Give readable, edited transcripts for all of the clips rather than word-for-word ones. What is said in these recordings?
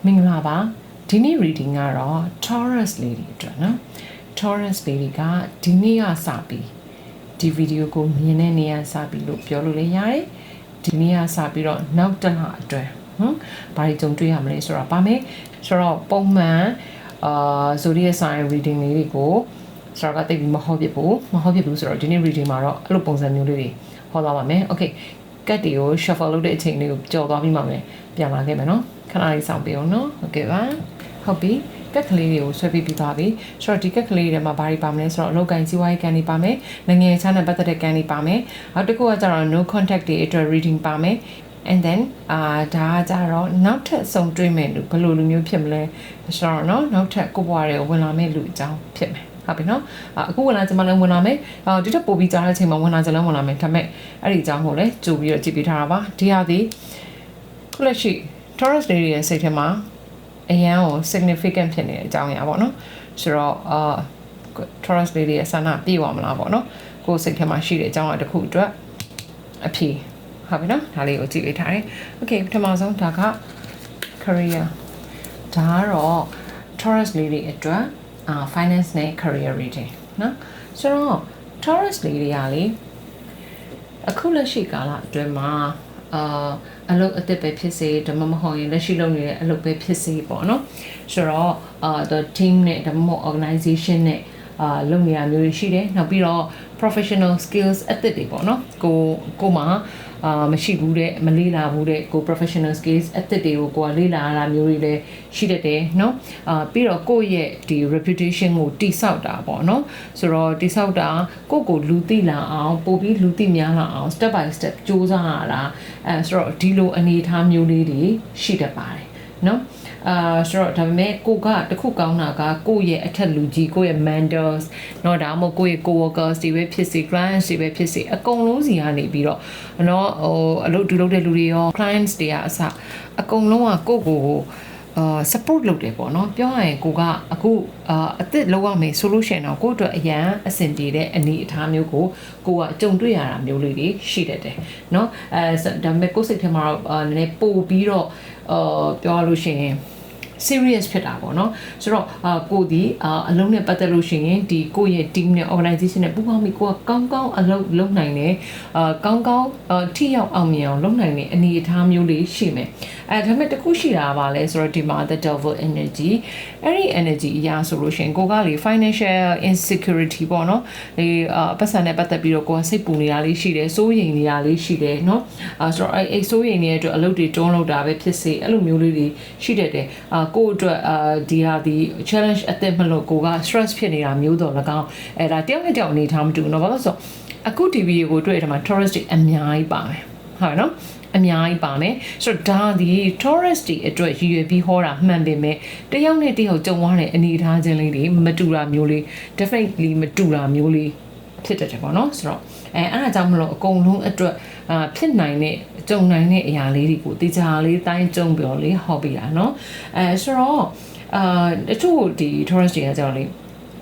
မင်္ဂလာပါဒီနေ့ reading ကတော့ Taurus lady အတွက်နော် Taurus lady ကဒီနေ့ကစပြီးဒီ video ကိုမြင်တဲ့နေရာစပြီးလို့ပြောလို့လည်းရတယ်ဒီနေ့ကစပြီးတော့နောက်တစ်လအတွက်ဘာတွေကြုံတွေ့ရမလဲဆိုတော့ပါမယ်ဆိုတော့ပုံမှန်zodiac sign reading လေးတွေကိုဆိုတော့တိတ်ပြီးမဟုတ်ဖြစ်ဘူးဆိုတော့ဒီနေ့ reading မှာတော့အဲ့လိုပုံစံမျိုးလေးတွေဟောသွားပါမယ် okay ကတ်တွေကို shuffle လုပ်တဲ့အချိန်လေးကိုကြော်သွားပြီးမှမယ်ပြန်လာခဲ့မယ်နော်ခဏလေးစောင့်ပေးအောင်နော်โอเคပါဟုတ်ပြီကက်ကလေးတွေကိုဆွဲပြီးသွားပြီဆိုတော့ဒီကက်ကလေးတွေမှာဘာတွေပါမလဲဆိုတော့အလုပ်ကိုင်စီးပွားရေးကန်တွေပါမယ်နိုင်ငံခြားနဲ့ပတ်သက်တဲ့ကန်တွေပါမယ်နောက်တစ်ခုကကျတော့ no contact တွေအတွက် reading ပါမယ် and then ဒါကကြတော့နောက်ထပ်စုံတွေ့မယ်လို့ဘယ်လိုလူမျိုးဖြစ်မလဲဆိုတော့နော်နောက်ထပ်ကိုယ့်ဘဝတွေကိုဝင်လာမယ့်လူအကြောင်းဖြစ်မယ်ဟုတ်ပြီနော်အခုဝင်လာကြမှာလည်းဝင်လာမယ်ဒီထက်ပိုပြီးကြားတဲ့အချိန်မှာဝင်လာကြလည်းဝင်လာမယ်ဒါပေမဲ့အဲ့ဒီအကြောင်းကိုလည်းကြိုပြီးတော့ကြည့်ပေးထားတာပါဒီဟာဒီခုလက်ရှိ Taurus lady ရဲ့စိတ်ထဲမှာအရန်ကို significant ဖြစ်နေတဲ့အကြောင်းအရာပေါ့နော်ဆိုတော့Taurus lady ရဲ့ဆန္ဒပြေဝမလားပေါ့နော်ကိုယ်စိတ်ထဲမှာရှိတဲ့အကြောင်းအရာတစ်ခုအတွက်အဖြေဟုတ်ပြီနော်ဒါလေးကိုကြည့်ပေးထားတယ် okay ပထမဆုံးဒါက career ဒါကတော့ Taurus lady အတွက်finance နဲ့ career reading နော်ဆိုတော့ Taurus lady ကလေအခုလက်ရှိကာလအတွင်းမှာအလုပ်အသက်ပဲဖြစ်စေဒါမှမဟုတ်ရင်လက်ရှိလုပ်နေတဲ့အလုပ်ပဲဖြစ်စေပေါ့နော်ဆိုတော့the team နဲ့ဒါမှမဟုတ် organization နဲ့လုပ်နေရမျိုးတွေရှိတယ်နောက်ပြီးတော့ professional skills အသက်တွေပေါ့နော်ကိုမှာမရှိဘူးတဲ့မလေးလာဘူးတဲ့ကို professional skills အသက်တွေကိုကိုကလေးလာရတာမျိုးတွေလည်းရှိတတ်တယ်เนาะပြီးတော့ကိုယ့်ရဲ့ဒီ reputation ကိုတိဆောက်တာပေါ့เนาะဆိုတော့တိဆောက်တာကိုလူသိလာအောင်ပို့ပြီးလူသိများလာအောင် step by step စူးစမ်းရတာဆိုတော့ဒီလိုအနေအထားမျိုးလေးတွေရှိတတ်ပါတယ်เนาะဆိုတော့ဒါပေမဲ့ကိုကတခုကောင်းတာကကိုယ့်ရဲ့အထက်လူကြီးကိုယ့်ရဲ့ mentors เนาะဒါမှမဟုတ်ကိုယ့်ရဲ့ coworkers တွေပဲဖြစ်စေ clients တွေပဲဖြစ်စေအကုန်လုံးစီကနေပြီးတော့เนาะအလုပ်တူလုပ်တဲ့လူတွေရော clients တွေကအစအကုန်လုံးကကိုsupport လုပ်တယ်ပေါ့နော်ပြောရရင်ကိုကအခုအသက်လောက်ရမယ်ဆိုလို့ရှိရင်တော့ကိုအတွက်အရန်အဆင်ပြေတဲ့အနေအထားမျိုးကိုကကြုံတွေ့ရတာမျိုးလေးတွေရှိတတ်တယ်เนาะဒါပေမဲ့ကိုစိတ်ထဲမှာတော့နည်းနည်းပို့ပြီးတော့ပြောလို့ရှိရင်serious ဖြစ်တာပေါ့နော်ဆိုတော့ကိုဒီအလုံးနဲ့ပတ်သက်လို့ရှိရင်ဒီကိုရဲ့ team နဲ့ organization နဲ့ပူးပေါင်းပြီးကိုကကောင်းကောင်းအလုပ်လုပ်နိုင်တယ်ကောင်းကောင်းထိရောက်အောင်မြင်အောင်လုပ်နိုင်တဲ့အနေအထားမျိုးလေးရှိမယ်ဒါပေမဲ့တခုရှိတာပါလဲဆိုတော့ဒီမှာ the devil energy အဲ့ဒီ energy အရာဆိုလို့ရှိရင်ကိုကလေ financial insecurity ပေါ့နော်ဒီပတ်စံနဲ့ပတ်သက်ပြီးတော့ကိုကစိတ်ပူနေတာလေးရှိတယ်စိုးရိမ်နေတာလေးရှိတယ်เนาะဆိုတော့အဲ့စိုးရိမ်နေတဲ့အတွက်အလုပ်တွေတွန်းလုပ်တာပဲဖြစ်စေအဲ့လိုမျိုးလေးတွေရှိတတ်တယ်ကိုအတွက်ဒီဟာဒီ challenge အသက်မလို့ကိုက stress ဖြစ်နေတာမျိုးတော့၎င်းအဲ့ဒါတယောက်နဲ့တယောက်အနေထားမတူဘူးเนาะဘာလို့ဆိုအခု TV ကိုတွေ့ရတဲ့မှာ Taurus တွေအများကြီးပါမယ်ဟုတ်နော်အများကြီးပါမယ်ဆိုတော့ဒါဒီ Taurus တွေအတွက်ရည်ရွယ်ပြီးဟောတာမှန်ပေမဲ့တယောက်နဲ့တယောက်ကြုံရတဲ့အနေအထားချင်းလေးတွေမတူတာမျိုးလေး definitely မတူတာမျိုးလေးဖြစ်တတ်တယ်ပေါ့နော်ဆိုတော့အဲ့ဒါကြောင့်မလို့အကုန်လုံးအတွက်ဖြစ်နိုင်တဲ့ကြုံနိုင်တဲ့အရာလေးတွေကိုတေချာလေးတိုင်းကြုံပြောလေးဟောပြတာเนาะဆိုတော့တချို့ဒီ Taurus တွေကကြောက်လေ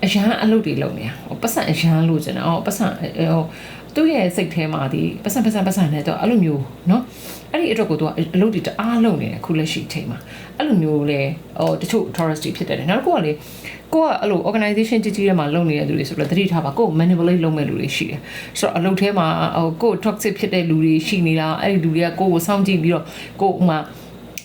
အရန်အလုပ်တွေလုပ်နေတာပတ်စံအရန်လို့ကျင်တာပတ်စံသူ့ရဲ့စိတ်ထဲမှာဒီပတ်စံနဲ့တော့အဲ့လိုမျိုးเนาะအဲ့ဒီအတွက်ကိုသူကအလုပ်တွေတအားလုပ်နေတယ်ခုလက်ရှိအချိန်မှာအဲ့လိုမျိုးလဲတချို့ Taurus တွေဖြစ်တယ်နောက်တစ်ခုကလေကိုကအဲ့လို organization ကြီးထဲမှာလုပ်နေတဲ့လူတွေဆိုတော့သတိထားပါကို manipulate လုပ်မဲ့လူတွေရှိတယ်ဆိုတော့အလုပ်ထဲမှာကို toxic ဖြစ်တဲ့လူတွေရှိနေတာအဲ့ဒီလူတွေကကိုစောင့်ကြည့်ပြီးတော့ကိုဥမာ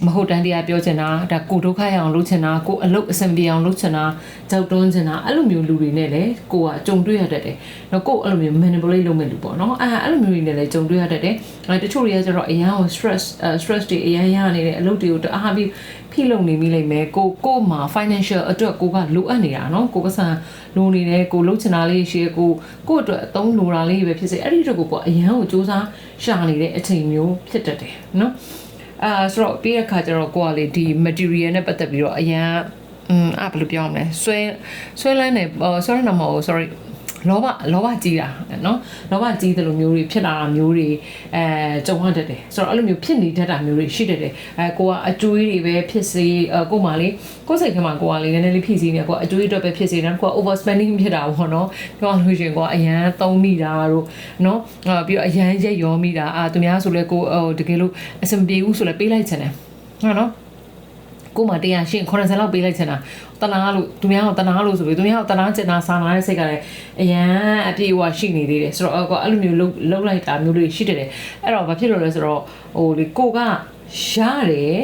မဟုတ်တန်းတရားပြောချင်တာဒါကိုဒုက္ခရအောင်လုပ်ချင်တာကိုအလုပ်အဆင်ပြေအောင်လုပ်ချင်တာကြောက်တွန်းချင်တာအဲ့လိုမျိုးလူတွေနဲ့လည်းကိုကကြုံတွေ့ရတတ်တယ်တော့ကိုအဲ့လိုမျိုး manipulate လုပ်မဲ့လူပေါ့နော်အဲ့လိုမျိုးတွေနဲ့လည်းကြုံတွေ့ရတတ်တယ်တချို့တွေကကျတော့အရန်ကို stress တွေအရန်ရနေတဲ့အလုပ်တွေကိုတအားပြီးဖိလုပ်နေမိလိမ့်မယ်ကိုမှာ financial အတွက်ကိုကလိုအပ်နေတာเนาะကိုပတ်စံလိုနေတယ်ကိုလုပ်ချင်တာလေးရှိကိုအတွက်အသုံးလိုတာလေးပဲဖြစ်စေအဲ့ဒီအတွက်ကိုအရန်ကိုစူးစမ်းရှာနေတဲ့အချိန်မျိုးဖြစ်တတ်တယ်เนาะဆိုတော့ပြီးတဲ့အခါကျတော့ကိုကလေဒီ material နဲ့ပတ်သက်ပြီးတော့အရန်ဘယ်လိုပြောမလဲဆွဲလန်းနေ sorry မဟုတ် sorry လောဘကြီးတာเนาะလောဘကြီးတယ်လို့မျိုးတွေဖြစ်လာတာမျိုးတွေကြုံရတတ်တယ်ဆိုတော့အဲ့လိုမျိုးဖြစ်နေတတ်တာမျိုးတွေရှိတတ်တယ်ကိုကအကျွေးတွေပဲဖြစ်စေကိုမှလေကိုစိတ်ထဲမှာကိုကလေနည်းနည်းလေးဖြစ်စီနေကိုအကျွေးအတွက်ပဲဖြစ်စေတယ်ကိုက over spending ဖြစ်တာပေါ့နော်ပြောလို့ရှိရင်ကိုကအရန်သုံးမိတာတို့เนาะပြီးတော့အရန်ရက်ရောမိတာသူများဆိုလဲကိုတကယ်လို့အဆင်ပြေဘူးဆိုလဲပေးလိုက်ချင်တယ်ဟုတ်နော် ကိုမှတရားရှင်း80လောက်ပေးလိုက်ချင်တာတနာလို့သူများကတနာလို့ဆိုပြီးသူများကတနာကျင်တာစာနာတဲ့စိတ်ကလည်းအရန်အပြည့်အဝရှိနေသေးတယ်ဆိုတော့အဲ့လိုမျိုးလှုပ်လိုက်တာမျိုးတွေရှိတယ်အဲ့တော့ဘာဖြစ်လို့လဲဆိုတော့ဟိုလေကိုကရတယ်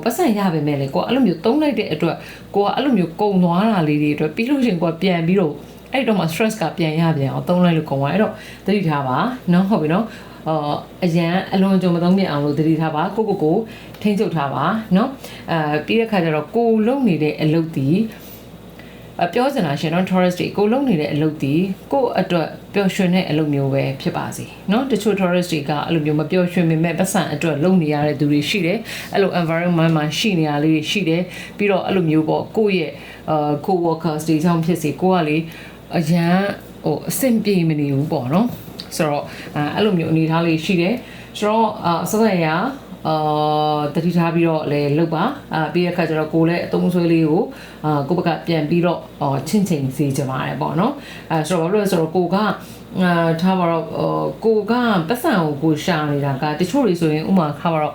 ပတ်စံရပါမယ်လေကိုအဲ့လိုမျိုးတုံးလိုက်တဲ့အတွက်ကိုကအဲ့လိုမျိုးကုံသွားတာလေးတွေအတွက်ပြီးလို့ရှိရင်ကိုကပြန်ပြီးတော့အဲ့တော့မှ stress ကပြန်ရပြန်အောင်တုံးလိုက်လို့ကုံသွားအဲ့တော့သတိထားပါနော်ဟုတ်ပြီနော်အရန်အလွန်ကြုံမသုံးပြအောင်လို့သတိထားပါကိုထိန်းချုပ်ထားပါเนาะပြီးတဲ့ခါကျတော့ကိုလုံနေတဲ့အလုပ်တီပြောစင်တာရှင်เนาะ Taurus တွေကိုလုံနေတဲ့အလုပ်တီကိုအတွက်ပျော်ရွှင်တဲ့အလုပ်မျိုးပဲဖြစ်ပါစေเนาะတချို့ Taurus တွေကအဲ့လိုမျိုးမပျော်ရွှင်ပေမဲ့ပတ်စံအတွက်လုံနေရတဲ့သူတွေရှိတယ်အဲ့လို environment မှာရှိနေရလေးတွေရှိတယ်ပြီးတော့အဲ့လိုမျိုးပေါ့ကိုရဲ့co-workers တွေကြောင့်ဖြစ်စေကိုကလေအရန်ဟိုအဆင်ပြေမနေဘူးပေါ့เนาะဆိုတော့အဲ့လိုမျိုးအနေထားလေးရှိတယ်ဆိုတော့ဆက်ဆက်ရတတိထားပြီးတော့လည်းလုပ်ပါပြီးတဲ့အခါကျတော့ကိုလည်းအသုံးဆွဲလေးကိုကိုဘက်ကပြန်ပြီးတော့ချင့်ချိန်စေချင်ပါတယ်ပေါ့နော်ဆိုတော့ဘာလို့လဲဆိုတော့ကိုကထားပါတော့ကိုကပတ်စံကိုရှာနေတာကတချို့တွေဆိုရင်ဥမာခါပါတော့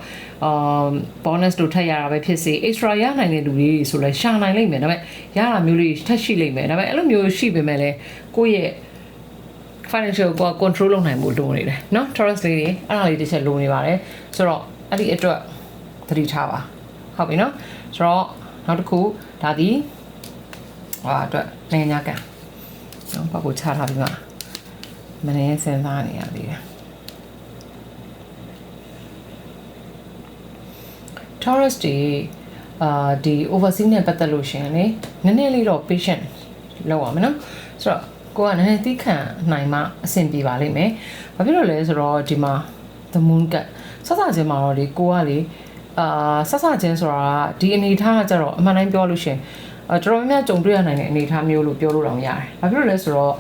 bonus တို့ထပ်ရတာပဲဖြစ်စေ extra ရနိုင်တဲ့လူတွေဆိုလဲရှာနိုင်လိမ့်မယ်ဒါပေမဲ့ရတာမျိုးလေးထပ်ရှိလိမ့်မယ်ဒါပေမဲ့အဲ့လိုမျိုးရှိပေမဲ့လည်းကိုရဲ့financial ကို control လုပ်နိုင်ဖို့လိုနေတယ်เนาะ Taurus လေးတွေအဲ့ဒါလေးတစ်ချက်လိုနေပါတယ်ဆိုတော့အဲ့ဒီအတွက်သတိထားပါဟုတ်ပြီเนาะဆိုတော့နောက်တစ်ခုဒါဒီအတွက်နိုင်ငံညာကန်เนาะဘာကိုချထားပြီးမှမနေစဉ်းစားနေရသေးတယ် Taurus တွေဒီ overseas နဲ့ပတ်သက်လို့ရှင်လေနည်းနည်းလေးတော့ patient လောက်ရမယ်เนาะဆိုတော့ကိုကနည်းနည်းသိခံနိုင်မှအဆင်ပြေပါလိမ့်မယ်။ဘာဖြစ်လို့လဲဆိုတော့ဒီမှာ the moon ကစစချင်းမှာတော့ဒီကိုကလေစစချင်းဆိုတာဒီအနေထားကကြတော့အမှန်တိုင်းပြောလို့ရှင်တော်တော်များများကြုံတွေ့ရနိုင်တဲ့အနေထားမျိုးလို့ပြောလို့တောင်ရတယ်။ဘာဖြစ်လို့လဲဆိုတော့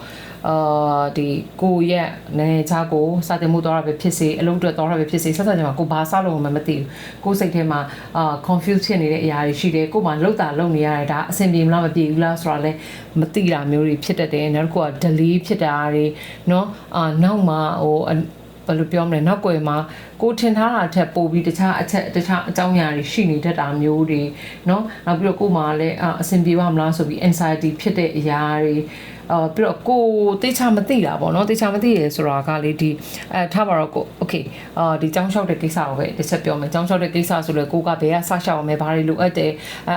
ဒီကိုရဲ့နေချာကိုစတင်မှုသွားတာပဲဖြစ်စေအလုံးအတွက်သွားတာပဲဖြစ်စေဆက်ဆက်ချင်းမှာကိုဘာစလို့မှမသိဘူးကိုစိတ်ထဲမှာconfuse ဖြစ်နေတဲ့အရာတွေရှိတယ်ကိုမှလှုပ်တာလှုပ်နေရတယ်ဒါအဆင်ပြေမလားမပြေဘူးလားဆိုတာလည်းမသိတာမျိုးတွေဖြစ်တတ်တယ်နောက်တစ်ခုက delay ဖြစ်တာတွေเนาะနောက်မှဟိုဘယ်လိုပြောမလဲနောက်ွယ်မှာကိုထင်ထားတာထက်ပိုပြီးတခြားအကြောင်းအရာတွေရှိနေတတ်တာမျိုးတွေเนาะနောက်ပြီးတော့ကိုမှလည်းအဆင်ပြေပါမလားဆိုပြီး anxiety ဖြစ်တဲ့အရာတွေပြီးတော့ကိုတေချာမသိတာပေါ့နော်တေချာမသိရဆိုတာကလေဒီထားပါတော့ကို okay ဒီចောင်းလျှောက်တဲ့ကိစ္စကိုပဲတစ်ချက်ပြောမယ်ចောင်းလျှောက်တဲ့ကိစ္စဆိုလေကိုကဘယ်ကစလျှောက်အောင်လဲဘာတွေလိုအပ်တယ်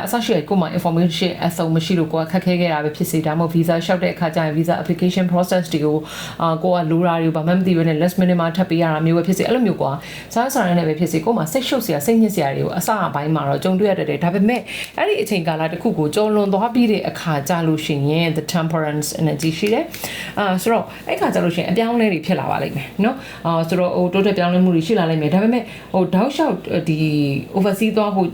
အစရှိရကိုမှ information အစုံမရှိလို့ကိုကခက်ခဲခဲ့တာပဲဖြစ်စေဒါမှမဟုတ် visa လျှောက်တဲ့အခါကျရင် visa application process တွေကိုကိုကလိုတာတွေဘာမှမသိဘဲနဲ့ last minute မှာထပ်ပေးရတာမျိုးပဲဖြစ်စေအဲ့လိုမျိုးကွာစားစားရတဲ့ပဲဖြစ်စေကိုမှစိတ်ရှုပ်စရာစိတ်ညစ်စရာတွေကိုအစအပိုင်းမှာတော့ကြုံတွေ့ရတတ်တယ်ဒါပေမဲ့အဲ့ဒီအချိန်ကာလတစ်ခုကိုကြော်လွန်သွားပြီးတဲ့အခါကြလို့ရှိရင် the temperance energy ရှိတယ်ဆိုတော့အဲ့ခါကျလို့ရှိရင်အပြောင်းလဲတွေဖြစ်လာပါလိမ့်မယ်เนาะဆိုတော့ဟိုတိုးတက်ပြောင်းလဲမှုတွေရှိလာလိမ့်မယ်ဒါပေမဲ့ဟိုတောက်လျှောက်ဒီ oversee သွားဖို့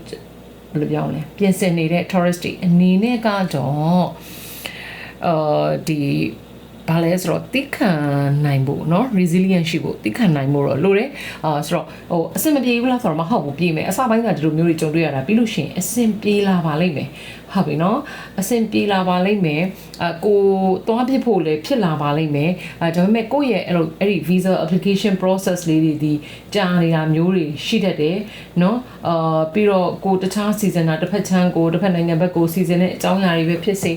ဘယ်လိုပြောလဲပြင်ဆင်နေတဲ့ tourist တွေအနေနဲ့ကတော့ဒီဘာလဲဆိုတော့တိခံနိုင်ဖို့เนาะ resilient ရှိဖို့တိခံနိုင်ဖို့တော့လိုတယ်ဆိုတော့ဟိုအဆင်မပြေဘူးလားဆိုတော့မဟုတ်ဘူးပြေးမယ်အစပိုင်းကဒီလိုမျိုးတွေကြုံတွေ့ရတာပြီးလို့ရှိရင်အဆင်ပြေလာပါလိမ့်မယ်ဟုတ်ပြီเนาะအဆင်ပြေလာပါလိမ့်မယ်ကိုသွားပြဖို့လည်းဖြစ်လာပါလိမ့်မယ်ဒါပေမဲ့ကိုယ့်ရဲ့အဲ့ဒီ visa application process လေးတွေဒီကြာနေတာမျိုးတွေရှိတတ်တယ်เนาะပြီးတော့ကိုတခြား season တာတစ်ဖက်ချမ်းကိုတစ်ဖက်နိုင်ငံဘက်ကို season တဲ့အကြောင်းအရာတွေပဲဖြစ်စေ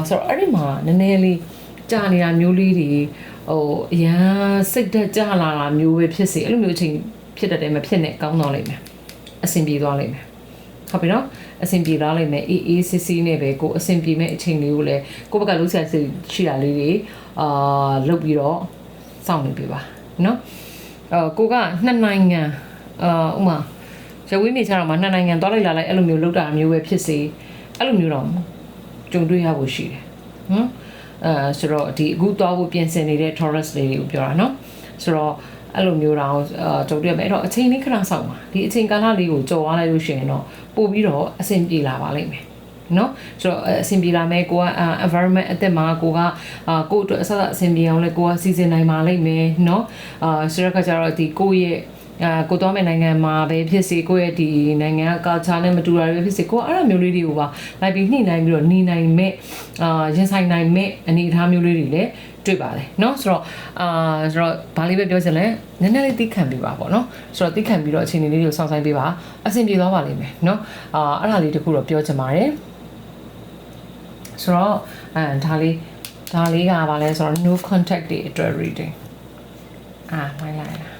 ဆိုတော့အဲ့ဒီမှာနည်းနည်းလေးကြာနေတာမျိုးလေးတွေဟိုအရန်စိတ်သက်ကြလာတာမျိုးပဲဖြစ်စေအဲ့လိုမျိုးအချိန်ဖြစ်တတ်တယ်မဖြစ်နဲ့ကောင်းတော့လိမ့်မယ်အဆင်ပြေသွားလိမ့်မယ်ဟုတ်ပြီနော်အဆင်ပြေသွားလိမ့်မယ်အေးစစ်စစ်နဲ့ပဲကိုအဆင်ပြေမဲ့အချိန်လေးကိုလည်းကိုဘက်ကလုံးဆရာရှိတာလေးတွေလုပ်ပြီးတော့စောင့်နေပြပါနော်ကိုကနှစ်နိုင်ငံဥမာရဝေးနေချတော့မှနှစ်နိုင်ငံသွားလိုက်လာလိုက်အဲ့လိုမျိုးလုပ်တာမျိုးပဲဖြစ်စေအဲ့လိုမျိုးတော့ကြုံတွေ့ရဖို့ရှိတယ်ဟမ်ဆိုတော့ဒီအခုသွားဖို့ပြင်ဆင်နေတဲ့ Taurus လေးကိုပြောတာเนาะဆိုတော့အဲ့လိုမျိုးတော့ကြုံတွေ့ရမယ်အဲ့တော့အချိန်လေးခဏစောင့်ပါဒီအချိန်ကာလလေးကိုကြော်သွားလိုက်လို့ရှိရင်တော့ပို့ပြီးတော့အဆင်ပြေလာပါလိမ့်မယ်เนาะဆိုတော့အဆင်ပြေလာမယ်ကိုက environment အသက်မှာကိုကကိုအတွက်အဆအဆင်ပြေအောင်လဲကိုကစီစဉ်နိုင်ပါလိမ့်မယ်เนาะဆိုတော့ကကြတော့ဒီကိုရဲ့ကိုသွားမယ့်နိုင်ငံမှာပဲဖြစ်စေကိုရဲ့ဒီနိုင်ငံက culture နဲ့မတူတာတွေဖြစ်စေကိုအဲ့လိုမျိုးလေးတွေကိုပါလိုက်ပြီးနှိမ့်နိုင်ပြီးတော့နေနိုင်မဲ့ရင်ဆိုင်နိုင်မဲ့အနေအထားမျိုးလေးတွေလည်း တွေ့ပါတယ်เนาะဆိုတော့ဆိုတော့ဘာလေးပဲပြောချင်လဲနည်းနည်းလေးသိခံပြီးပါပေါ့เนาะဆိုတော့သိခံပြီးတော့အခြေအနေလေးကိုစောင့်ဆိုင်ပေးပါအဆင်ပြေသွားပါလိမ့်မယ်เนาะအဲ့ဒါလေးတခုတော့ပြောချင်ပါတယ်ဆိုတော့ဒါလေးကဘာလဲဆိုတော့ no contact တွေအတွက် reading မိုင်းလိုက်လား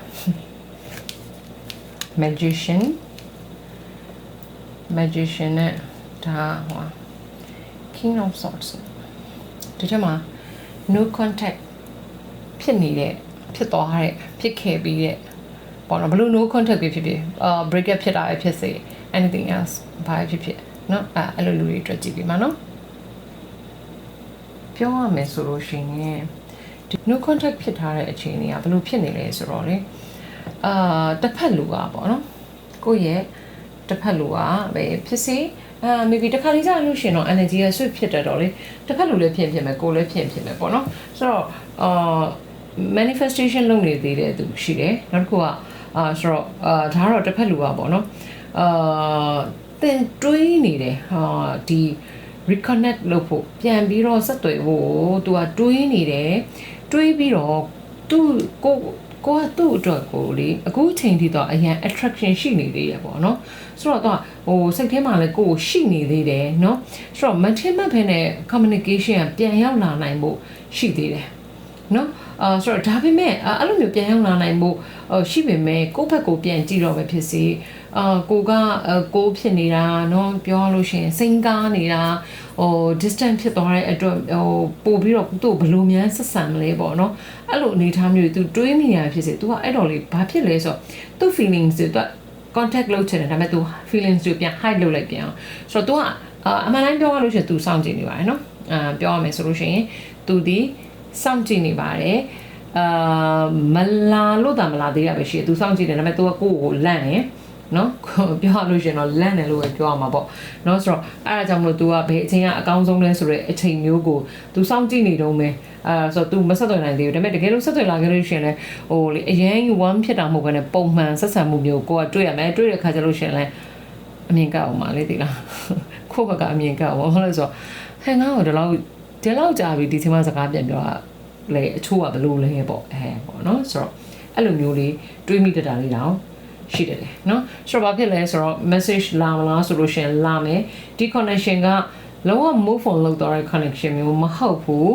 magician နဲ့ဒါဟို king of swords ဒီထဲမှာ no contact ဖြစ်နေတဲ့ဖြစ်သွားတဲ့ဖြစ်ခဲ့ပြီးတဲ့ပေါ့နော်ဘလို့ no contact ဖြစ်ဖြစ်break up ဖြစ်တာပဲဖြစ်စေ anything else ဘာဖြစ်เนาะအဲ့လိုလူတွေအတွက်ကြည့်ပြီးမှာเนาะပြောရမယ်ဆိုလို့ရှိရင်ဒီ no contact ဖြစ်ထားတဲ့အခြေအနေကဘလို့ဖြစ်နေလဲဆိုတော့လေတစ်ဖက်လူကပေါ့နော်ကိုယ့်ရဲ့တစ်ဖက်လူကပဲဖြစ်စေmaybe တစ်ခါလေးကြာလို့ရှင်တော့ energy က switch ဖြစ်တတ်တော့လေတစ်ဖက်လူလည်းဖြစ်မယ်ကိုယ်လည်းဖြစ်မယ်ပေါ့နော်ဆိုတော့manifestation လုပ်နေသေးတဲ့သူရှိတယ်နောက်တစ်ခုကဆိုတော့ဒါကတော့တစ်ဖက်လူကပေါ့နော်တင်တွေးနေတယ်ဒီ reconnect လုပ်ဖို့ပြန်ပြီးတော့ဆက်သွယ်ဖို့သူကတွေးနေတယ်တွေးပြီးတော့သူကိုကသူ့အတွက်ကိုလေအခုချိန်ထိတော့အရင် attraction ရှိနေသေးရပေါ့နော်ဆိုတော့ဟိုစိတ်ထဲမှာလည်းကိုယ်ရှိနေသေးတယ်เนาะဆိုတော့မထင်မှတ်ဖ ೇನೆ communication ကပြန်ရောက်လာနိုင်ဖို့ရှိသေးတယ်เนาะဆိုတော့ဒါပေမဲ့အဲ့လိုမျိုးပြန်ရောက်လာနိုင်ဖို့ရှိပေမဲ့ကိုယ့်ဘက်ကိုပြန်ကြည့်တော့ပဲဖြစ်စီကိုကကိုဖြစ်နေတာเนาะပြောလို့ရှိရင်စိန်ကားနေတာdistance ဖြစ်သွားတဲ့အတွက်ပို့ပြီးတော့သူ့ဘလို့များဆက်ဆံမလဲပေါ့เนาะအဲ့လိုအနေထားမျိုးသူတွေးမိရဖြစ်စီ तू ကအဲ့တော်လေးဘာဖြစ်လဲဆိုတော့သူ့ feelings တွေ तू contact လုပ်ချင်တယ်ဒါပေမဲ့ तू feelings တွေပြန် hide လုပ်လိုက်ပြန်အောင်ဆိုတော့ तू ကအမှန်တိုင်းပြောရလို့ရှိရင် तू စောင့်ကြည့်နေပါတယ်เนาะပြောရမယ်ဆိုလို့ရှိရင် तू ဒီစောင့်ကြည့်နေပါတယ်မလာလို့တာမလာသေးတာပဲရှိတယ် तू စောင့်ကြည့်တယ်ဒါပေမဲ့ तू ကကိုယ့်ကိုလန့်နေနော်ပြောရလို့ရှင်တော့လန့်တယ်လို့ပဲပြောရမှာပေါ့နော်ဆိုတော့အဲ့ဒါကြောင့်မလို့ तू ကဘယ်အချိန်ကအကောင်းဆုံးလဲဆိုတော့အချိန်မျိုးကို तू စောင့်ကြည့်နေတော့မယ်ဆိုတော့ तू မဆက်သွယ်နိုင်သေးဘူးဒါပေမဲ့တကယ်လို့ဆက်သွယ်လာခဲ့လို့ရှင်လဲဟိုလေအရင် one ဖြစ်တာမဟုတ်ဘဲနဲ့ပုံမှန်ဆက်ဆံမှုမျိုးကိုကတွေ့ရမယ်တွေ့တဲ့ခါကျလို့ရှင်လဲအမြင်ကောက်အောင်ပါလေဒီလားခိုးဘကအမြင်ကောက်အောင်ဟုတ်လို့ဆိုတော့ဟဲ့ငါ့ကိုဒီလောက်ကြာပြီဒီချိန်မှစကားပြန်ပြောတာလေအချို့ကဘလို့လဲပေါ့ပေါ့နော်ဆိုတော့အဲ့လိုမျိုးလေးတွေးမိတတ်တာလေးတောင်ရှိတယ်เนาะဆိုတော့ဘာဖြစ်လဲဆိုတော့ message လာမလားဆိုလို့ရှင်လာမယ်ဒီ connection ကလုံးဝ move on လုပ်တော့တဲ့ connection မျိုးမဟုတ်ဘူး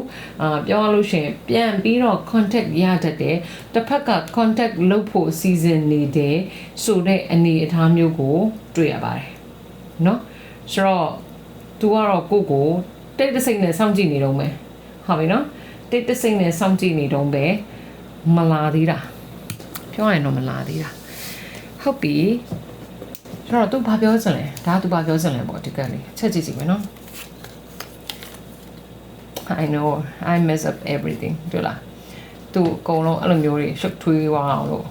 ပြောရလို့ရှင်ပြန်ပြီးတော့ contact ရတတ်တယ်တစ်ဖက်က contact လုပ်ဖို့ season နေတယ်ဆိုတဲ့အနေအထားမျိုးကိုတွေ့ရပါတယ်เนาะဆိုတော့ तू ကတော့ကိုတိတ်တဆိတ်နဲ့စောင့်ကြည့်နေတော့မယ်ဟုတ်ပြီเนาะတိတ်တဆိတ်နဲ့စောင့်ကြည့်နေတော့ပဲမလာသေးတာပြောရရင်တော့မလာသေးတာဟုတ်ပြီဆိုတော့ तू ဘာပြောစလဲဒါ तू ဘာပြောစလဲပေါ့ဒီကလေးချက်ကြည့်စီမယ်နော် I know I mess up everything တွေ့လား तू အကုန်လုံးအဲ့လိုမျိုးတွေရှုပ်ထွေးသွားအောင်လို့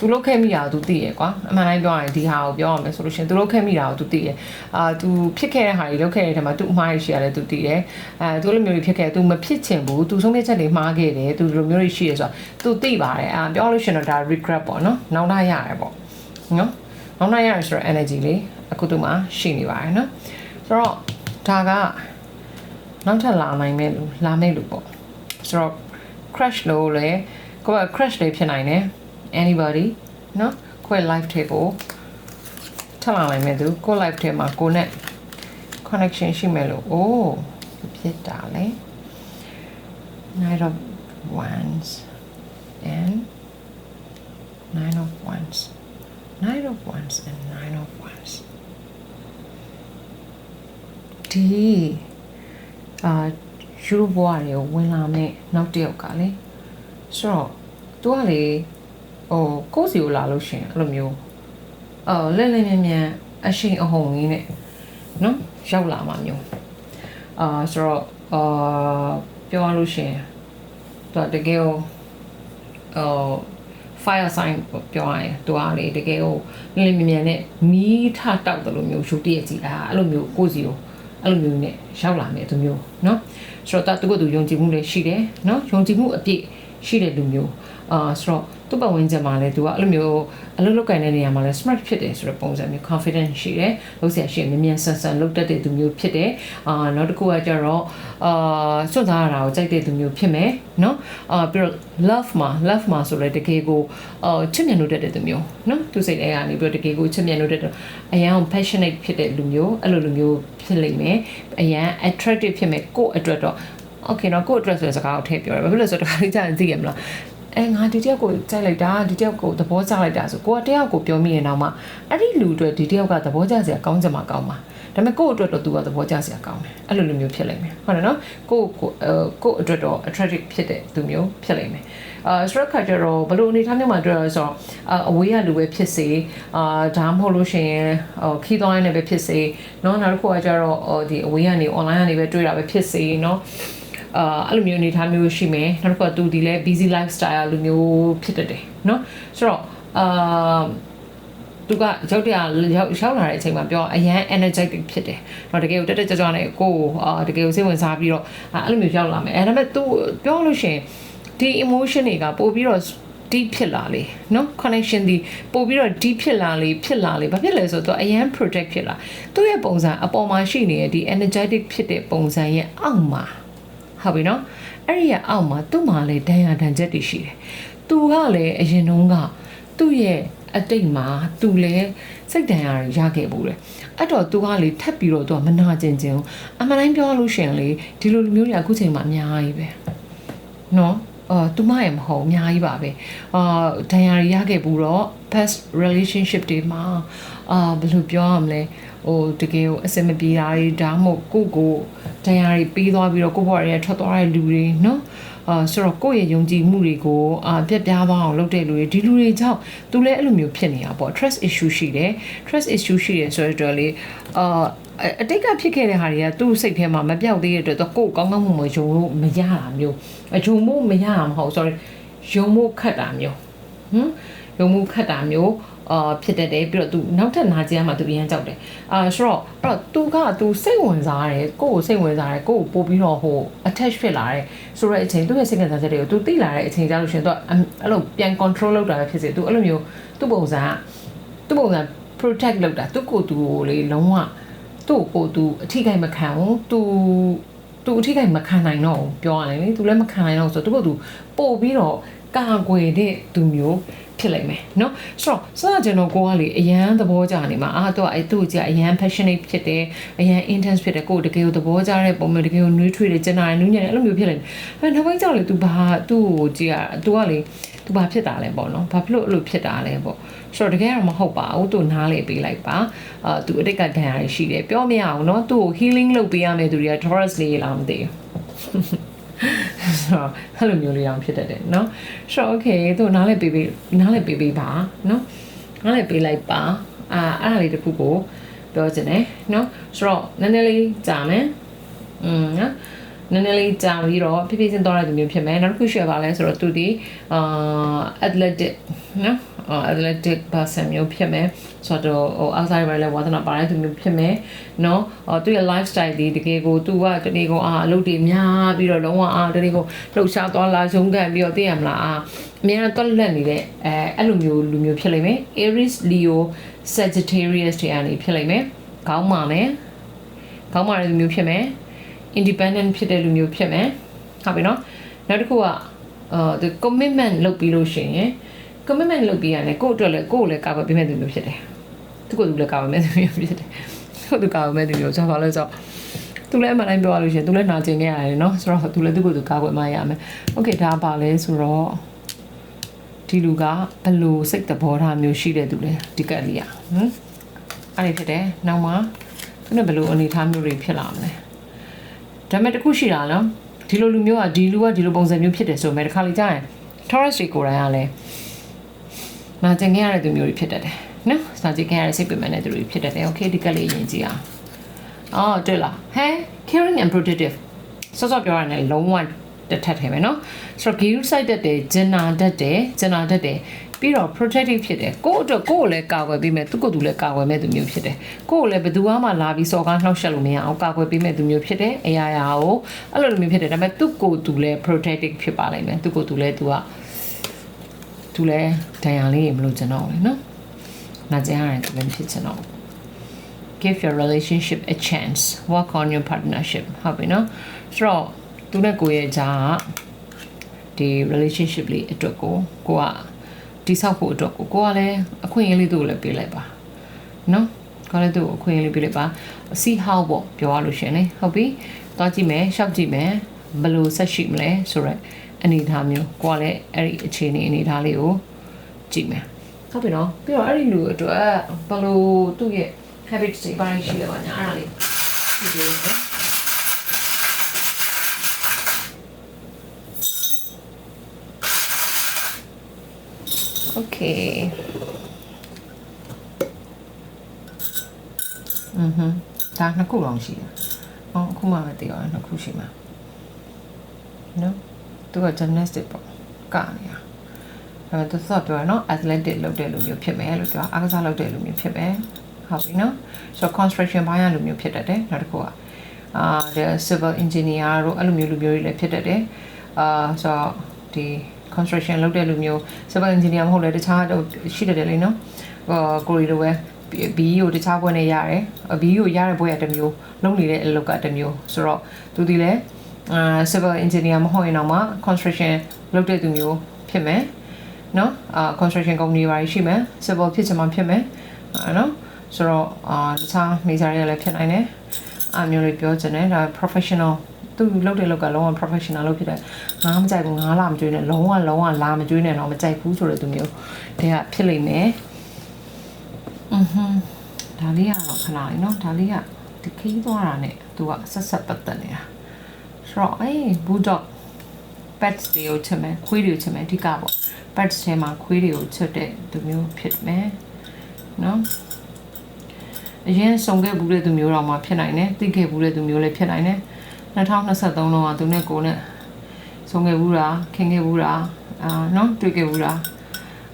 तू လုတ်ခဲ့မိတာကို तू သိရယ်ကွာအမှန်တိုင်းပြောရရင်ဒီဟာကိုပြောရမယ်ဆိုလို့ရှင် तू လုတ်ခဲ့မိတာကို तू သိရယ်तू ဖြစ်ခဲ့တဲ့ဟာတွေလုတ်ခဲ့တဲ့ထဲမှာ तू အမှားရရှိရတယ် तू သိတယ်तू လိုမျိုးတွေဖြစ်ခဲ့ तू မဖြစ်ချင်ဘူး तू ဆုံးဖြတ်ချက်တွေမှားခဲ့တယ် तू လိုမျိုးတွေရှိရဆိုတာ तू သိပါတယ်ပြောလို့ရှင်တော့ဒါ regret ပေါ့နော်နောက်လာရတယ်ပေါ့နော်နောက်နိုင်ရဆိုတော့ energy လေးအခုတို့မှာရှိနေပါတယ်နော်ဆိုတော့ဒါကနောက်ထပ်လာနိုင်မဲ့လို့လာမဲ့လို့ပေါ့ဆိုတော့ crash လို့လေကိုက crash လေးဖြစ်နိုင်တယ် anybody နော်ကိုယ့် life table ထပ်လာနိုင်မဲ့သူကိုယ့် life ထဲမှာကိုနဲ့ connection ရှိမဲ့လို့အိုးဖြစ်တာလေ Knight of Wands and Nine of Wands Nine of Wands and Nine of Wands ဒီယူဘွားတွေဝင်လာမဲ့နောက်တစ်ယောက်ကလေဆိုတော့သူကလေကိုယ့်စီကိုလာလို့ရှင်အဲ့လိုမျိုးလဲလဲမြန်းမြန်းအရှိန်အဟုန်ကြီးနဲ့နော်ရောက်လာမှာမျိုးဆိုတော့ပြောရလို့ရှင်သူကတကယ်fire sign ပြောရရင်သူကလေတကယ်ကိုလင်းမြန်မြန်နဲ့မီးထတောက်တယ်လို့မျိုးရှုတည့်ရစီအဲ့လိုမျိုးကိုစီကိုအဲ့လိုမျိုးနဲ့ရောက်လာမယ်သူမျိုးเนาะဆိုတော့သူကသူယုံကြည်မှုလည်းရှိတယ်เนาะယုံကြည်မှုအပြည့် ရှိတဲ့လူမျိုးဆိုတော့သူ့ပတ်ဝန်းကျင်မှာလည်းသူကအဲ့လိုမျိုးအလုပ်လုပ်ကိုင်တဲ့နေရာမှာလည်း smart ဖြစ်တယ်ဆိုတဲ့ပုံစံမျိုး confident ရှိတယ်လို့ဆရာရှိမြင်မြန်ဆန်ဆန်လုပ်တတ်တဲ့သူမျိုးဖြစ်တယ်နောက်တစ်ခုကကျတော့စွန့်စားရတာကိုကြိုက်တဲ့သူမျိုးဖြစ်မယ်နော်ပြီးတော့ love မှာဆိုလည်းတကယ်ကိုချစ်မြတ်လို့တတ်တဲ့သူမျိုးနော်သူစိတ်ထဲကနေပြီးတော့တကယ်ကိုချစ်မြတ်လို့တတ်တဲ့အရန် passionate ဖြစ်တဲ့လူမျိုးအဲ့လိုလူမျိုးဖြစ်လိမ့်မယ်အရန် attractive ဖြစ်မယ်ကိုယ့်အတွက်တော့ okay တော့ကိုယ့်အတွက်ဆိုတဲ့စကားကိုထည့်ပြောတယ်ဘာဖြစ်လို့ဆိုတော့တခါလေးကြာရင်သိရမလားငါဒီတယောက်ကိုကြိုက်လိုက်တာဒီတယောက်ကိုသဘောကျလိုက်တာဆိုကိုကတယောက်ကိုပြောမိရင်တော့မှအဲ့ဒီလူအတွက်ဒီတယောက်ကသဘောကျစရာကောင်းချင်မှကောင်းပါဒါပေမဲ့ကိုယ့်အတွက်တော့ तू ကသဘောကျစရာကောင်းတယ်အဲ့လိုလူမျိုးဖြစ်လိမ့်မယ်ဟုတ်တယ်နော်ကိုအတွက်တော့ attractive ဖြစ်တဲ့သူမျိုးဖြစ်လိမ့်မယ်ဆိုတော့ခါကျတော့ဘလို့အနေထားမျိုးမှာတွေ့ရဆိုတော့အဝေးကလူပဲဖြစ်စေဒါမှမဟုတ်လို့ရှိရင်ခီးသွားရနေပဲဖြစ်စေနော်နောက်တစ်ခုကကျတော့ဒီအဝေးကနေ online ကနေပဲတွေ့တာပဲဖြစ်စေနော်အဲ့လိုမျိုးအနေထားမျိုးရှိမယ်နောက်တစ်ခုကသူဒီလဲ busy lifestyle လူမျိုးဖြစ်တတ်တယ်เนาะဆိုတော့သူကရောက်လာတဲ့အချိန်မှာပြောအရန် energetic ဖြစ်တယ်။တော့တကယ်ကိုတက်တက်ကြွကြွနဲ့ကိုတကယ်ကိုစိတ်ဝင်စားပြီးတော့အဲ့လိုမျိုးရောက်လာမယ်။ဒါပေမဲ့သူပြောလို့ရှိရင်ဒီ emotion တွေကပို့ပြီးတော့ deep ဖြစ်လာလေเนาะ connection ဒီပို့ပြီးတော့ deep ဖြစ်လာလေဘာဖြစ်လဲဆိုတော့အရန် protect ဖြစ်လာသူ့ရဲ့ပုံစံအပေါ်မှာရှိနေတဲ့ဒီ energetic ဖြစ်တဲ့ပုံစံရဲ့အောက်မှာဟုတ်ပြီနော်အဲ့ဒီအောက်မှာသူ့မှာလည်းဒဏ်ရာဒဏ်ချက်တွေရှိတယ်သူကလည်းအရင်တုန်းကသူ့ရဲ့အတိတ်မှာသူလည်းစိတ်ဒဏ်ရာရခဲ့ဘူးလေအဲ့တော့သူကလေထပ်ပြီးတော့သူကမနာကျင်အမှန်တိုင်းပြောလို့ရှိရင်လေဒီလိုလူမျိုးတွေအခုချိန်မှာအများကြီးပဲနော်သူမရဲ့မဟုတ်အများကြီးပါပဲဒဏ်ရာရခဲ့ဘူးတော့ past relationship တွေမှာဘယ်လိုပြောရမလဲတကယ်ကိုအစမပြေတာတွေဒါမှမဟုတ်ကိုတရားတွေပြီးသွားပြီးတော့ကိုဘွားတွေထွက်သွားတဲ့လူတွေနော်ဆိုတော့ကိုယ့်ရဲ့ယုံကြည်မှုတွေကိုပြက်ပြားသွားအောင်လုပ်တဲ့လူတွေဒီလူတွေကြောင့်သူလည်းအဲ့လိုမျိုးဖြစ်နေတာပေါ့ trust issue ရှိတယ်ဆိုတော့လေအတိတ်ကဖြစ်ခဲ့တဲ့ဟာတွေကသူ့စိတ်ထဲမှာမပြောက်သေးတဲ့အတွက်တော့ကိုယ်ကောင်းကောင်းမွန်မွန်ယုံလို့မရတာမျိုးယုံမှုမရတာမဟုတ် sorry ယုံမှုခတ်တာမျိုးယုံမှုခတ်တာမျိုးဖြစ်တတ်တယ်ပြီးတော့ तू နောက်ထပ်နာကျင်မှ तू ပြန်ကြောက်တယ်ဆိုတော့အဲ့တော့ तू စိတ်ဝင်စားတယ်ကိုယ့်ကိုစိတ်ဝင်စားတယ်ကိုယ့်ကိုပို့ပြီးတော့attach ဖြစ်လာတယ်ဆိုတော့အချိန်သူ့ရဲ့စိတ်ဝင်စားချက်တွေကို तू သိလာတဲ့အချိန်ကြာလို့ရှင် तू အဲ့လိုပြန် control လုပ်တာပဲဖြစ်စေ तू အဲ့လိုမျိုးသူ့ပုံစံ protect လုပ်တာသူ့ကိုယ်သူကိုလေလုံးဝသူ့ကိုယ်သူအထိကိမခံဘူး तू အထိကိမခံနိုင်တော့ဘူးပြောရရင်လေ तू လည်းမခံနိုင်တော့ဆိုတော့သူ့ကိုယ်သူပို့ပြီးတော့ကာကွယ်တဲ့သူမျိုးဖြစ်လိမ့်မယ်เนาะဆိုတော့ကျွန်တော်ကိုကလေအရန်သဘောကျနေမှာတော့သူ့ကြအရန် passionate ဖြစ်တယ်အရန် intense ဖြစ်တယ်ကိုတကယ်ကိုသဘောကျတဲ့ပုံမျိုးတကယ်ကိုနှွေးထွေးတယ်ကျန်တာနူးညံ့တယ်အဲ့လိုမျိုးဖြစ်လိမ့်မယ်နောက်ပိုင်းကျတော့လေ तू သူ့ကိုကြည့်ရ तू ကလေ तू ဘာဖြစ်တာလဲပေါ့နော်ဘာဖြစ်လို့အဲ့လိုဖြစ်တာလဲပေါ့ဆိုတော့တကယ်တော့မဟုတ်ပါဘူး तू နားလေပေးလိုက်ပါतू အတိတ်ကဒဏ်ရာတွေရှိတယ်ပြောမရအောင်เนาะ तू ကို healing လုပ်ပေးရမယ်သူတွေက Taurus လေးလားမသိဘူးအဲ့လိုမျိုးလေးအောင်ဖြစ်တတ်တယ်เนาะဆိုတော့ okay သူနားလဲပေးပေးပါเนาะနားလဲပေးလိုက်ပါအဲ့ဒါလေးတစ်ခုကိုပြောချင်တယ်เนาะဆိုတော့နည်းနည်းလေးကြာမယ်နော်နည်းနည်းလေးကြာပြီးတော့ဖြည်းဖြည်းချင်းသွားတဲ့သူမျိုးဖြစ်မယ်နောက်တစ်ခုရှိရပါလဲဆိုတော့သူဒီ athletic နော် athletic person မျိုးဖြစ်မယ်ဆိုတော့outside မှာလည်းဝါသနာပါတဲ့သူမျိုးဖြစ်မယ်နော်သူရဲ့ lifestyle ဒီတကယ်ကိုသူကတကယ်ကိုအလုပ်တွေများပြီးတော့လုံးဝတကယ်ကိုလှုပ်ရှားသွားလာရုန်းကန်ပြီးတော့သိရမလားအများနဲ့တွက်လက်နေတဲ့အဲ့လိုမျိုးလူမျိုးဖြစ်လိမ့်မယ် Aries Leo Sagittarius တွေအနေဖြစ်လိမ့်မယ်ခေါင်းမာတဲ့လူမျိုးဖြစ်မယ်independent ဖြစ်တဲ့လူမျိုးဖြစ်မယ်ဟုတ်ပြီနော်နောက်တစ်ခုကthe commitment လုပ်ပြီးလို့ရှိရင် commitment လုပ်ပြီးရတယ်ကိုယ့်အတွက်လည်းကိုယ့်ကိုလည်းကာကွယ်ပေးမဲ့သူမျိုးဖြစ်တယ်သူကလည်းကာကွယ်မဲ့သူမျိုးဖြစ်တယ်သူကာကွယ်မဲ့သူမျိုးဆိုတော့ဘာလဲဆိုတော့သူလည်းအမှန်တိုင်းပြောရလို့ရှိရင်သူလည်းနာကျင်ခဲ့ရတယ်နော်ဆိုတော့သူလည်းသူ့ကိုယ်သူကာကွယ်မှရမယ် okay ဒါပါလဲဆိုတော့ဒီလူကဘယ်လိုစိတ်သဘောထားမျိုးရှိတဲ့သူလဲဒီကက်လေးอ่ะအဲ့ဒီဖြစ်တယ်နောက်မှသူနဲ့ဘယ်လိုအနေထားမျိုးတွေဖြစ်လာမလဲဒါပေမဲ့တခုရှိတာနော်ဒီလိုလူမျိုးကဒီလိုပုံစံမျိုးဖြစ်တယ်ဆိုမဲ့တစ်ခါလေကြာရင် Taurus တွေကိုယ်တိုင်ကလည်းနာကျင်ခဲ့ရတဲ့သူမျိုးတွေဖြစ်တတ်တယ်နော်နာကျင်ခဲ့ရတဲ့စိတ်ပင်ပန်းတဲ့သူတွေဖြစ်တတ်တယ် okay ဒီကလေးရင်ကြည့်အောင်တွေ့လားဟဲ caring and protective စောစောပြောရတဲ့လုံးဝတစ်ထပ်ထဲပဲနော်ဆိုတော့ Guru side တက်တယ် Jenna တက်တယ် ပြီးတော့ protective ဖြစ်တယ်ကိုယ့်အတွက်ကိုယ့်ကိုလည်းကာကွယ်ပေးမယ်သူကိုယ်သူလည်းကာကွယ်မဲ့သူမျိုးဖြစ်တယ်ကိုယ့်ကိုလည်းဘယ်သူမှလာပြီးစော်ကားနှောက်ယှက်လို့မရအောင်ကာကွယ်ပေးမဲ့သူမျိုးဖြစ်တယ်အရာရာကိုအဲ့လိုမျိုးဖြစ်တယ်ဒါပေမဲ့သူကိုယ်သူလည်း protective ဖြစ်ပါလိမ့်မယ်သူကိုယ်သူလည်းသူလည်းဒဏ်ရာလေးမလို့ကျွန်တော်လေနော်နာကျင်ရတယ်သူလည်းဖြစ်ချင်တော့ give your relationship a chance work on your partnership ဟုတ်ပြီနော်ဆိုတော့သူနဲ့ကိုယ့်ရဲ့ဂျာဒီ relationship လေးအတွက်ကိုကတိဆောက်ဖို့အတွက်ကိုကလည်းအခွင့်အရေးလေးသူ့ကိုလည်းပေးလိုက်ပါနော်ကိုလည်းသူ့ကိုအခွင့်အရေးလေးပေးလိုက်ပါ see how ပေါ့ပြောရလို့ရှင်လေဟုတ်ပြီသွားကြည့်မယ်ရှောက်ကြည့်မယ်ဘယ်လိုဆက်ရှိမလဲဆိုတော့အနေအထားမျိုးကိုကလည်းအဲ့ဒီအခြေအနေအထားလေးကိုကြည့်မယ်ဟုတ်ပြီနော်ပြီးတော့အဲ့ဒီလူအတွက်ဘယ်လိုသူ့ရဲ့ habit တွေပါရှိလဲပါညာအဲ့ဒါလေးဒီလိုပဲOkay. ဒါနှစ်ခုလုံးရှိတယ်။အခုမှမသိအောင်နှစ်ခုရှိမှာ။နော်။သူက gymnastic ပေါ့။ကနေတာ။ဒါပေမဲ့သူဆိုပြောရနော် athletic လုပ်တဲ့လူမျိုးဖြစ်မယ်လို့ပြောအားကစားလုပ်တဲ့လူမျိုးဖြစ်မယ်။ဟုတ်ပြီနော်။ So construction ဘိုင်းကလူမျိုးဖြစ်တတ်တယ်။နောက်တစ်ခုကthe civil engineer တို့အဲ့လိုမျိုးလူမျိုးတွေလည်းဖြစ်တတ်တယ်။so ဒီ construction လုပ်တဲ့လူမျိုး civil engineer မဟုတ်လေတခြားရှိတယ်လေနော်ကိုရီလိုပဲ BE ကိုတခြားဘွဲနဲ့ရတယ် BE ကိုရတဲ့ဘွဲကတစ်မျိုးလုပ်နေတဲ့အလုပ်ကတစ်မျိုးဆိုတော့သူဒီလေcivil engineer မဟုတ်ရင်တော့မှ construction လုပ်တဲ့သူမျိုးဖြစ်မယ်နော်construction company တွေရှိမယ် civil ဖြစ်ချင်မှဖြစ်မယ်နော်ဆိုတော့တခြား major တွေလည်းဖြစ်နိုင်တယ်အမျိုးတွေပြောချင်တယ်ဒါ professionalသူလုပ်တဲ့လောက်ကလုံးဝ professional လုပ်ဖြစ်တယ်ငါမကြိုက်ဘူးငါလာမကြွေးနဲ့လုံးဝလာမကြွေးနဲ့တော့မကြိုက်ဘူးဆိုတဲ့သူမျိုးတကဖြစ်လိမ့်မယ်ဒါလေးကတော့ခဏလေးနော်ဒါလေးကဒီခီးသွားတာနဲ့သူကဆက်ပတ်သက်နေတာဆိုတော့bulldog pets တွေကိုချက်မယ်ခွေးတွေကိုချက်မယ်အဓိကပေါ့ pets ထဲမှာခွေးတွေကိုချက်တဲ့သူမျိုးဖြစ်မယ်နော်အရင်ဆုံးခဲ့ဘူးတဲ့သူမျိုးတော့မှဖြစ်နိုင်တယ်သိခဲ့ဘူးတဲ့သူမျိုးလည်းဖြစ်နိုင်တယ်2023လုံးကသူနဲ့ကိုနဲ့ဆုံးခဲ့ဘူးတာခင်ခဲ့ဘူးတာနော်တွေ့ခဲ့ဘူးတာ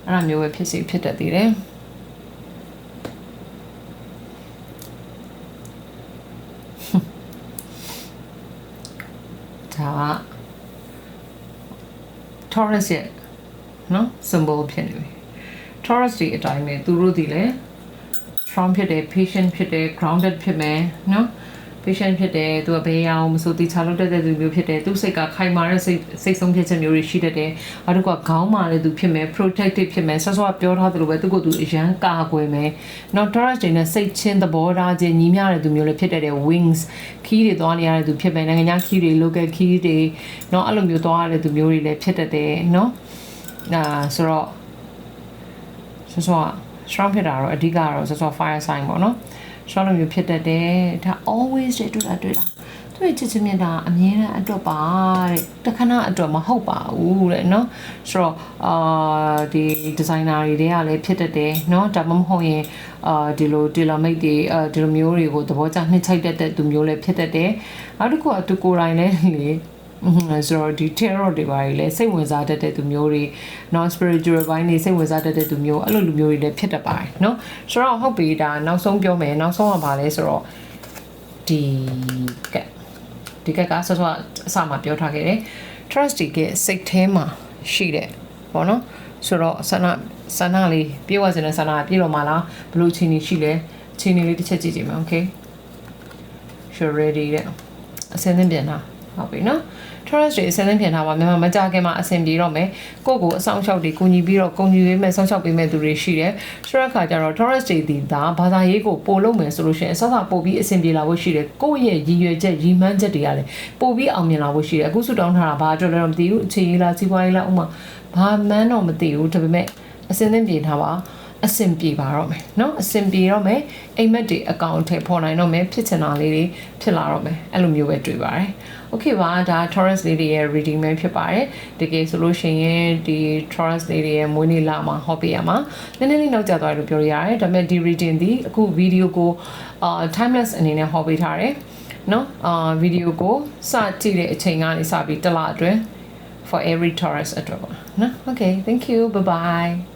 အဲ့လိုမျိုးပဲဖြစ်စီဖြစ်တတ်သေးတယ်ဒါ Taurus ရဲ့နော် symbol ဖြစ်နေပြီ Taurus ဒီအတိုင်းပဲသူတို့ဒီလေ strong ဖြစ်တယ် patient ဖြစ်တယ် grounded ဖြစ်မယ်နော်patient ဖြစ်တယ်သူကဘေးအောင်မစိုးတိချလုပ်တတ်တဲ့သူမျိုးဖြစ်တယ်သူစိတ်ကခိုင်မာတဲ့စိတ်ဆုံးဖြတ်ချက်မျိုးတွေရှိတတ်တယ်အဲ့ဒါကခေါင်းမာတဲ့သူဖြစ်မယ် protective ဖြစ်မယ်ဆော့ဆော့ပြောထားသလိုပဲသူကသူအရန်ကာကွယ်မယ်နောက် Taurus တွေနဲ့စိတ်ချင်းသဘောထားချင်းညီမျှတဲ့သူမျိုးလည်းဖြစ်တတ်တယ် wings ခီးတွေသွားနေရတဲ့သူဖြစ်မယ်နိုင်ငံခြားခီးတွေ local ခီးတွေเนาะအဲ့လိုမျိုးသွားရတဲ့သူမျိုးတွေလည်းဖြစ်တတ်တယ်เนาะဆိုတော့ဆော့ strong ဖြစ်တာတော့အဓိကတော့ဆော့ fire sign ပေါ့เนาะရှောင်းလို့မျိုးဖြစ်တတ်တယ်ဒါ always တွေ့တာသူ့ချစ်ချင်းမြတ်တာအမြဲတမ်းအတွက်ပါတဲ့တခဏအတွက်မဟုတ်ပါဘူးတဲ့เนาะဆိုတော့ဒီ designer တွေကလည်းဖြစ်တတ်တယ်เนาะဒါမှမဟုတ်ရင်ဒီလို tailor made တွေဒီလိုမျိုးတွေကိုသဘောကျနှစ်ချိုက်တတ်တဲ့သူမျိုးလည်းဖြစ်တတ်တယ်နောက်တစ်ခုကသူကိုယ်တိုင်လည်းလေဆိုတော့ဒီ terror တွေပါလေစိတ်ဝင်စားတတ်တဲ့သူမျိုးတွေ non spiritual ဘိုင်းတွေစိတ်ဝင်စားတတ်တဲ့သူမျိုးအဲ့လိုလူမျိုးတွေလည်းဖြစ်တတ်ပါတယ်เนาะဆိုတော့ဟုတ်ပြီဒါနောက်ဆုံးပြောမယ်နောက်ဆုံးကဘာလဲဆိုတော့ဒီကကဆော့အစမှာပြောထားခဲ့တယ် trust ကစိတ်ထဲမှာရှိတဲ့ပေါ့နော်ဆိုတော့ဆန္ဒလေးပြေဝစတဲ့ဆန္ဒပြေတော့မှလားဘလို့ချင်းနေရှိလဲချင်းနေလေးတစ်ချက်ကြည့်ကြည့်မယ် okay sure ready တဲ့အစင်းသင်းပြန်တာဟုတ်ပြီနော် Taurus တွေအစင်းသင်းပြန်ထားပါမြန်မာမကြခင်မှာအဆင်ပြေတော့မယ်ကိုယ့်ကိုအဆောင်ရှောက်တွေကိုညီပြီးတော့ကိုညီပေးမဲ့ဆောင်းရှောက်ပေးမဲ့သူတွေရှိတယ်ဆိုတဲ့အခါကျတော့ Taurus တွေဒီဒါဘာသာရေးကိုပို့လုပ်မယ်ဆိုလို့ရှိရင်အစပို့ပြီးအဆင်ပြေလာဖို့ရှိတယ်ကိုယ့်ရဲ့ရည်ရွယ်ချက်ရည်မှန်းချက်တွေကလည်းပို့ပြီးအောင်မြင်လာဖို့ရှိတယ်အခုဆူတောင်းထားတာဘာအတွက်လဲတော့မသိဘူးအခြေရေးလားစီးပွားရေးလားဥမာဘာမှန်းတော့မသိဘူးဒါပေမဲ့အစင်းသင်းပြင်ထားပါအဆင်ပြေပါတော့မယ်เนาะအဆင်ပြေတော့မယ်အိမ်မက်တွေအကောင့်ထဲပေါ်နိုင်တော့မယ်ဖြစ်ချင်တာလေးတွေဖြစ်လာတော့မယ်အဲ့လိုမျိုးပဲတွေ့ပါတယ်โอเคပါဒါ Taurus လေးတွေရဲ့ reading ပဲဖြစ်ပါတယ်တကယ်ဆိုလို့ရှိရင်ဒီ Taurus လေးတွေရဲ့မွေးနေ့လမှာဟောပေးရမှာနည်းနည်းလေးနောက်ကျသွားတယ်လို့ပြောရရတယ်ဒါပေမဲ့ဒီ reading ဒီအခု video ကိုtimeless အနေနဲ့ဟောပေးထားတယ်เนาะvideo ကိုစကြည့်တဲ့အချိန်ကနေစပြီးတစ်လအတွင်း for every Taurus အတွက်ပါเนาะ okay thank you bye bye